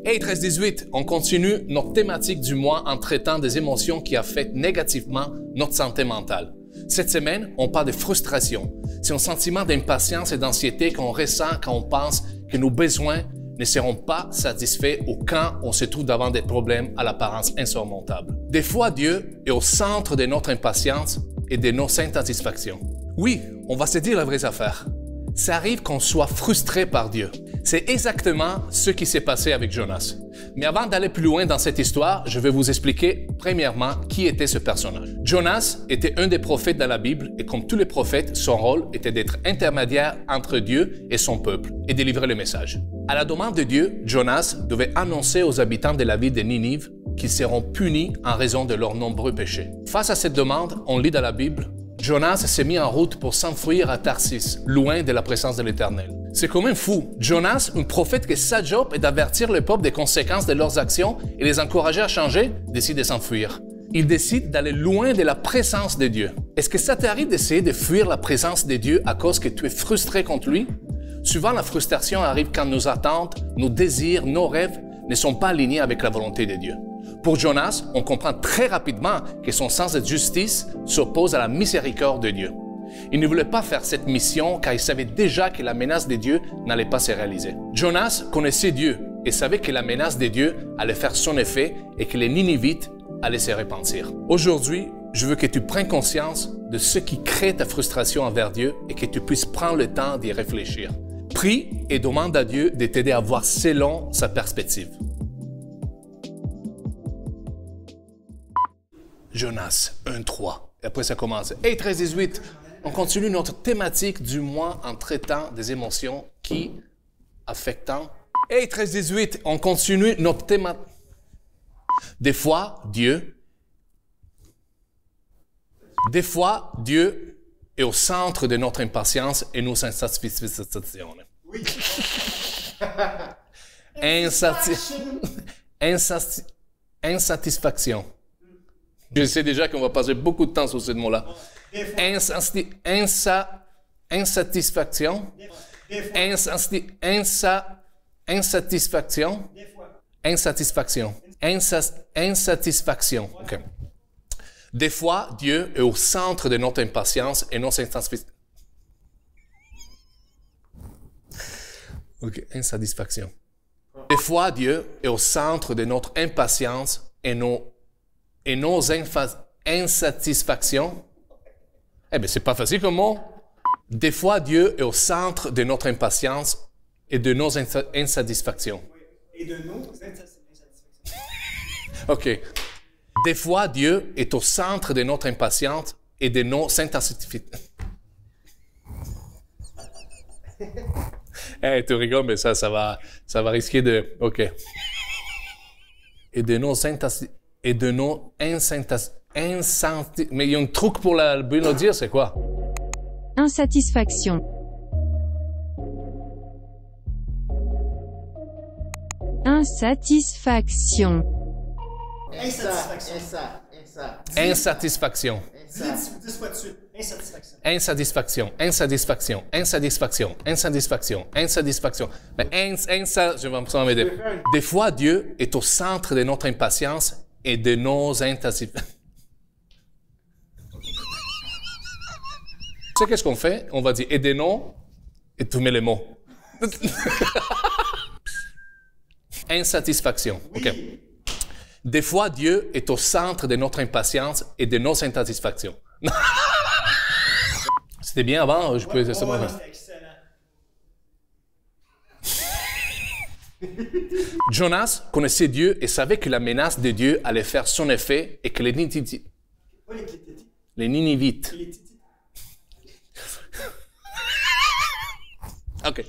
Hey 13-18, on continue notre thématique du mois en traitant des émotions qui affectent négativement notre santé mentale. Cette semaine, on parle de frustration. C'est un sentiment d'impatience et d'anxiété qu'on ressent quand on pense que nos besoins ne seront pas satisfaits ou quand on se trouve devant des problèmes à l'apparence insurmontable. Des fois, Dieu est au centre de notre impatience et de nos insatisfactions. Oui, on va se dire la vraie affaire. Ça arrive qu'on soit frustré par Dieu. C'est exactement ce qui s'est passé avec Jonas. Mais avant d'aller plus loin dans cette histoire, je vais vous expliquer premièrement qui était ce personnage. Jonas était un des prophètes dans la Bible et comme tous les prophètes, son rôle était d'être intermédiaire entre Dieu et son peuple et délivrer le message. À la demande de Dieu, Jonas devait annoncer aux habitants de la ville de Ninive qu'ils seront punis en raison de leurs nombreux péchés. Face à cette demande, on lit dans la Bible, Jonas s'est mis en route pour s'enfuir à Tarsis, loin de la présence de l'Éternel. C'est quand même fou. Jonas, un prophète que sa job est d'avertir le peuple des conséquences de leurs actions et les encourager à changer, décide de s'enfuir. Il décide d'aller loin de la présence de Dieu. Est-ce que ça t'arrive d'essayer de fuir la présence de Dieu à cause que tu es frustré contre lui? Souvent, la frustration arrive quand nos attentes, nos désirs, nos rêves ne sont pas alignés avec la volonté de Dieu. Pour Jonas, on comprend très rapidement que son sens de justice s'oppose à la miséricorde de Dieu. Il ne voulait pas faire cette mission car il savait déjà que la menace de Dieu n'allait pas se réaliser. Jonas connaissait Dieu et savait que la menace de Dieu allait faire son effet et que les Ninivites allaient se repentir. Aujourd'hui, je veux que tu prennes conscience de ce qui crée ta frustration envers Dieu et que tu puisses prendre le temps d'y réfléchir. Prie et demande à Dieu de t'aider à voir selon sa perspective. Jonas 1.3. Et après, ça commence. Hey 13-18, on continue notre thématique du mois en traitant des émotions qui affectent. Hey 13-18, on continue notre thématique. Des fois, Dieu est au centre de notre impatience et nos insatisfactions. Oui. Insatisfaction. Je sais déjà qu'on va passer beaucoup de temps sur ce mot-là. Insatisfaction. Insatisfaction. Insatisfaction. Insatisfaction. OK. Des fois, Dieu est au centre de notre impatience et nos insatisfactions. OK, insatisfaction. Des fois, Dieu est au centre de notre impatience et nos insatisfactions. Eh bien, c'est pas facile comme mot. Des fois, Dieu est au centre de notre impatience et de nos insatisfactions. Et de nos insatisfactions. OK. Des fois, Dieu est au centre de notre impatience et de nos insatisfactions. Hey, tu rigoles, mais ça va risquer de... OK. Et de nos mais il y a un truc pour le le dire, c'est quoi? Insatisfaction. Insatisfaction. Insatisfaction. Insatisfaction. Insatisfaction. Insatisfaction. Insatisfaction. Insatisfaction. Mais je vais m'en aider. Des fois, Dieu est au centre de notre impatience et de nos insatisfactions. Tu sais qu'est-ce qu'on fait? On va dire et de nos, et tu mets les mots. Insatisfaction. OK. Des fois, Dieu est au centre de notre impatience et de nos insatisfactions. C'était bien avant, je peux essayer ça. C'était excellent. Jonas connaissait Dieu et savait que la menace de Dieu allait faire son effet et que les Ninivites. OK.